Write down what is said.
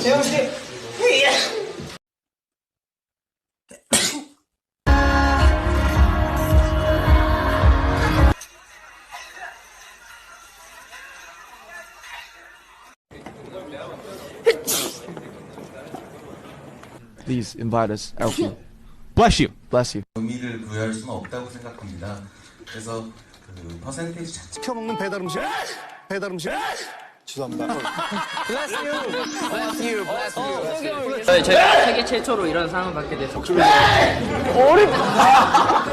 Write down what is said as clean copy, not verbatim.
재영 씨. Please invite us, Alfie. Bless you. Bless you. 의미를 부여할 수는 없다고 생각합니다. 그래서 그 퍼센테이지 자체 시켜먹는 배달 음식? 배달 음식? 죄송합니다. 제가 세계 최초로 이런 상을 받게 돼서 어렵다.